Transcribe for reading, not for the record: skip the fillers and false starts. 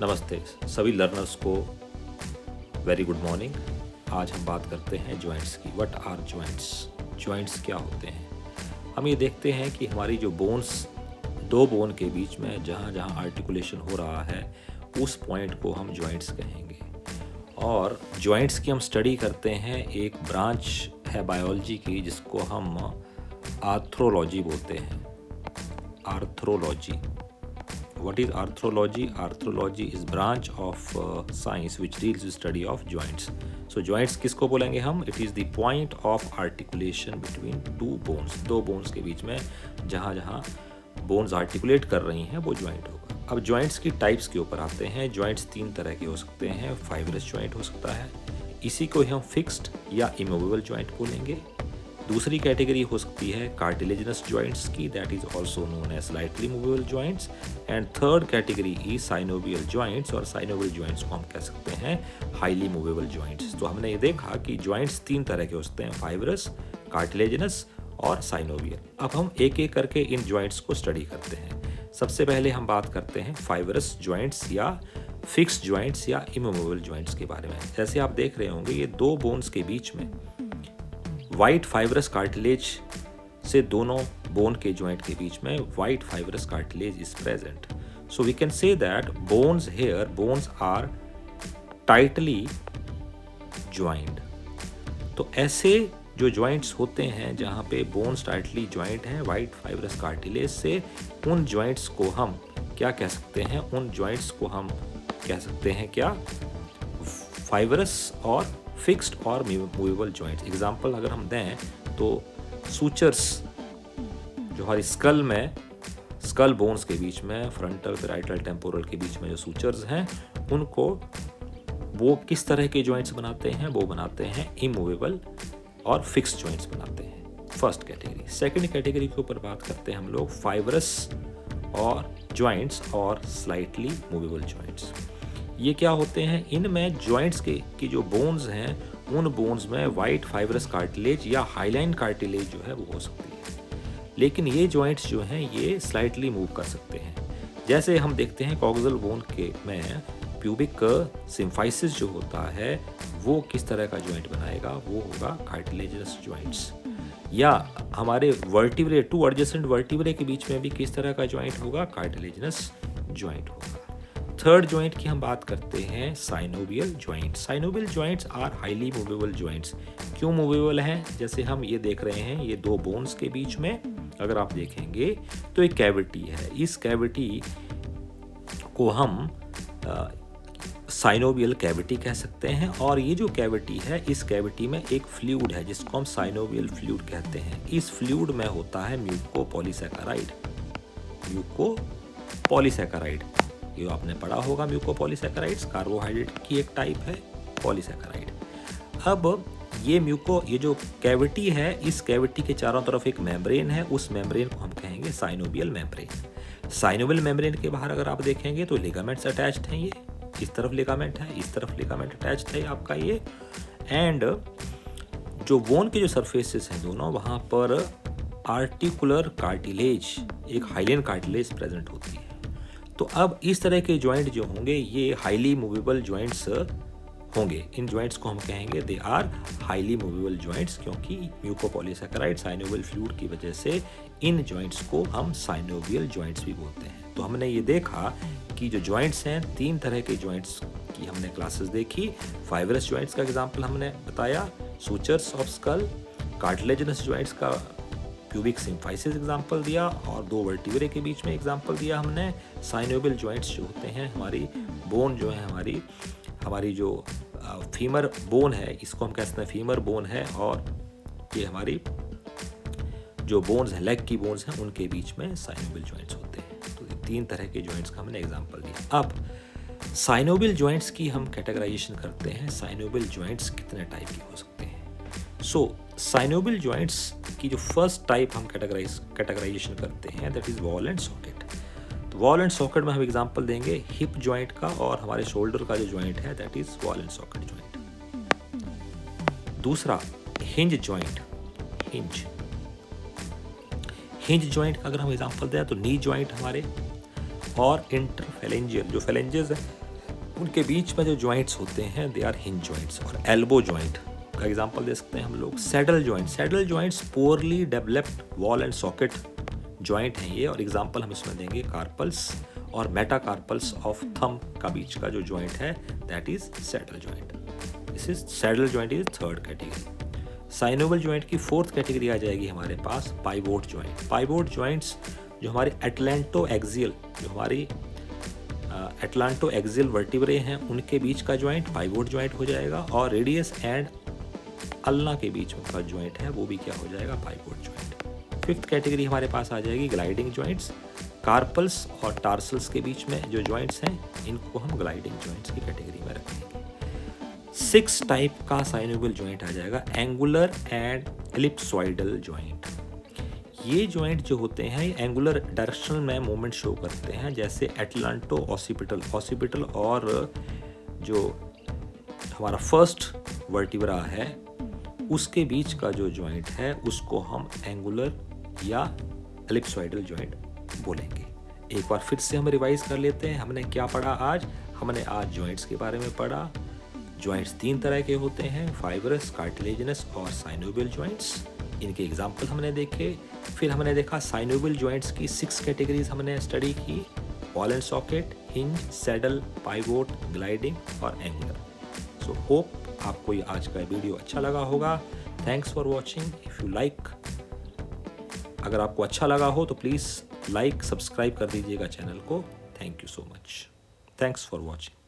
नमस्ते सभी लर्नर्स को वेरी गुड मॉर्निंग। आज हम बात करते हैं जॉइंट्स की। What are joints? जॉइंट्स क्या होते हैं? हम ये देखते हैं कि हमारी जो बोन्स, दो बोन के बीच में जहाँ जहाँ आर्टिकुलेशन हो रहा है उस पॉइंट को हम जॉइंट्स कहेंगे। और जॉइंट्स की हम स्टडी करते हैं, एक ब्रांच है बायोलॉजी की जिसको हम आर्थ्रोलॉजी बोलते हैं। Arthrology. What is arthrology? Arthrology is branch of science which deals with study of joints. So joints किसको बोलेंगे हम? It is the point of articulation between two bones. दो bones के बीच में जहाँ जहाँ bones articulate कर रही हैं वो joint होगा। अब joints की types के ऊपर आते हैं। joints तीन तरह के हो सकते हैं। fibrous joint हो सकता है, इसी को हम fixed या immovable joint बोलेंगे। दूसरी कैटेगरी हो सकती है कार्टिलेजिनस जॉइंट्स की, that is also known as slightly movable joints. And third category is synovial joints, और साइनोवियल जॉइंट्स को हम कह सकते हैं हाईली मूवेबल जॉइंट्स। तो हमने ये देखा कि जॉइंट्स तीन तरह के हो सकते हैं, फाइब्रस, कार्टिलेजिनस और साइनोवियल। अब हम एक एक करके इन जॉइंट्स को स्टडी करते हैं। सबसे पहले हम बात करते हैं फाइब्रस जॉइंट्स या फिक्स जॉइंट्स या इमूवेबल जॉइंट्स के बारे में। जैसे आप देख रहे होंगे, ये दो बोन्स के बीच में वाइट फाइब्रस कार्टिलेज से दोनों बोन के जॉइंट के बीच में white fibrous cartilage is present. So we can say that bones are tightly joint. तो ऐसे जो जॉइंट्स होते हैं जहाँ पे बोन्स टाइटली ज्वाइंट हैं वाइट फाइब्रस कार्टिलेज से, उन जॉइंट्स को हम क्या कह सकते हैं? उन जॉइंट्स को हम कह सकते हैं क्या? फाइब्रस और फिक्स्ड और मूवेबल जॉइंट्स। एग्जाम्पल अगर हम दें तो सूचर्स, जो हमारी स्कल में, स्कल बोन्स के बीच में, फ्रंटल पैराइटल टेम्पोरल के बीच में जो सूचर्स हैं, उनको वो किस तरह के जॉइंट्स बनाते हैं? वो बनाते हैं इमूवेबल और फिक्स्ड जॉइंट्स बनाते हैं। First category. सेकंड कैटेगरी के ऊपर बात करते हैं हम लोग फाइब्रस और जॉइंट्स और स्लाइटली मूवेबल जॉइंट्स। ये क्या होते हैं? इनमें जॉइंट्स की जो बोन्स हैं, उन बोन्स में वाइट फाइब्रस कार्टिलेज या हाईलाइन कार्टिलेज जो है वो हो सकती है, लेकिन ये जॉइंट्स जो हैं ये स्लाइटली मूव कर सकते हैं। जैसे हम देखते हैं कॉक्सियल बोन के में प्यूबिक सिम्फाइसिस जो होता है वो किस तरह का जॉइंट बनाएगा? वो होगा कार्टिलेजस जॉइंट्स। या हमारे वर्टिब्रे, टू एडजेसेंट वर्टिब्रे के बीच में भी किस तरह का जॉइंट होगा? कार्टिलेजिनस जॉइंट होगा। थर्ड जॉइंट की हम बात करते हैं synovial joint. Synovial joints are highly movable joints. क्यों मूवेबल हैं? जैसे हम ये देख रहे हैं, ये दो बोन्स के बीच में अगर आप देखेंगे तो एक कैविटी है। इस कैविटी को हम साइनोवियल कैविटी कह सकते हैं। और ये जो कैविटी है, इस कैविटी में एक फ्लूइड है जिसको हम साइनोवियल फ्लूइड कहते हैं। इस फ्लूइड में होता है म्यूकोपॉलीसैकेराइड। म्यूकोपॉलीसैकेराइड, ये आपने पढ़ा होगा। म्यूकोपॉलीसैकेराइड्स कार्बोहाइड्रेट की एक टाइप है, पॉलीसैकेराइड। अब ये जो कैविटी है, इस कैविटी के चारों तरफ एक मेम्ब्रेन है। उस मेम्ब्रेन को हम कहेंगे साइनोवियल मेम्ब्रेन। साइनोवियल मेम्ब्रेन के बाहर अगर आप देखेंगे तो लिगामेंट्स अटैच्ड हैं। ये इस तरफ लिगामेंट है, इस तरफ लिगामेंट अटैच्ड है आपका ये। एंड जो बोन के जो सरफेसेस हैं दोनों, वहाँ पर आर्टिकुलर कार्टिलेज, एक हाइलाइन कार्टिलेज प्रेजेंट होती है। तो अब इस तरह के जॉइंट जो होंगे ये हाईली मूवेबल जॉइंट्स होंगे। इन जॉइंट्स को हम कहेंगे they are highly movable joints, क्योंकि म्यूकोपॉलीसैकेराइड साइनोवियल फ्लूइड की वजह से इन जॉइंट्स को हम साइनोवियल जॉइंट्स भी बोलते हैं। तो हमने ये देखा कि जो जॉइंट्स हैं, तीन तरह के जॉइंट्स की हमने क्लासेस देखी। फाइब्रस जॉइंट्स का एग्जाम्पल हमने बताया, sutures of skull, cartilaginous joints का प्यूबिक सिम्फाइसिस एग्जाम्पल दिया, और दो वर्टिब्रे के बीच में एग्जाम्पल दिया हमने। साइनोवियल जॉइंट्स जो होते हैं, हमारी बोन जो है, हमारी जो फीमर बोन है, इसको हम कहते हैं फीमर बोन है, और ये हमारी जो बोन्स हैं, लेग की बोन्स हैं, उनके बीच में साइनोवियल जॉइंट्स होते हैं। तो ये तीन तरह के जॉइंट्स का हमने एग्जाम्पल दिया। अब साइनोवियल जॉइंट्स की हम कैटेगराइजेशन करते हैं। साइनोवियल जॉइंट्स कितने टाइप के हो सकते हैं? साइनोवियल जॉइंट्स की जो फर्स्ट टाइप हम कैटेगराइजेशन करते हैं, that is wall and socket. तो वॉल एंड सॉकेट में हम एग्जांपल देंगे हिप जॉइंट का, और हमारे शोल्डर का जो जॉइंट है that is wall and socket joint. दूसरा हिंज जॉइंट। हिंज जॉइंट का अगर हम एग्जांपल दें तो नी जॉइंट हमारे, और इंटरफेलेंजियल, जो फेलेंजेस है उनके बीच में जो जॉइंट्स होते हैं दे आर हिंज जॉइंट्स। और एल्बो जॉइंट का एग्जांपल दे सकते हैं हम लोग saddle joint. Saddle joints poorly developed wall and socket joint हैं ये, और एग्जांपल हम इसमें देंगे कार्पल्स और मेटाकार्पल्स ऑफ थंब का बीच का जो जॉइंट है that is saddle joint. This is saddle joint is third category. Synovial joint की फोर्थ कैटेगरी आ जाएगी हमारे पास पाइवोट जॉइंट। पाइवोट जॉइंट्स जो हमारे एटलांटो एक्सियल, जो हमारी एटलांटो एक्सियल वर्टिब्रे हैं उनके बीच का जॉइंट पाइवोट जॉइंट हो जाएगा, और रेडियस एंड अल्ना के बीच में का जॉइंट है वो भी क्या हो जाएगा पाइवोट जॉइंट। फिफ्थ कैटेगरी हमारे पास आ जाएगी ग्लाइडिंग जॉइंट्स। कार्पल्स और टार्सल्स के बीच में जो जॉइंट्स हैं इनको हम ग्लाइडिंग जॉइंट्स की कैटेगरी में रखेंगे। 6 टाइप का साइनोवियल जॉइंट आ जाएगा एंगुलर एंड एलिप्सॉइडल जॉइंट। ये जॉइंट जो होते हैं एंगुलर डायरेक्शनल में मूवमेंट शो करते हैं, जैसे एटलांटो ऑसिपिटल और जो हमारा फर्स्ट वर्टिब्रा है उसके बीच का जो जॉइंट है उसको हम एंगुलर या एलिप्सॉइडल जॉइंट बोलेंगे। एक बार फिर से हम रिवाइज कर लेते हैं हमने क्या पढ़ा आज। हमने आज जॉइंट्स के बारे में पढ़ा। जॉइंट्स 3 तरह के होते हैं, फाइब्रस, कार्टिलेजिनस और साइनोवियल जॉइंट्स। इनके एग्जाम्पल हमने देखे। फिर हमने देखा साइनोवियल जॉइंट्स की 6 कैटेगरीज हमने स्टडी की, wall and socket, hinge, saddle, pivot, gliding और एंगुलर। सो होप आपको ये आज का वीडियो अच्छा लगा होगा। Thanks for watching. If you like, अगर आपको अच्छा लगा हो तो प्लीज़ लाइक सब्सक्राइब कर दीजिएगा चैनल को। Thank you so much. Thanks for watching.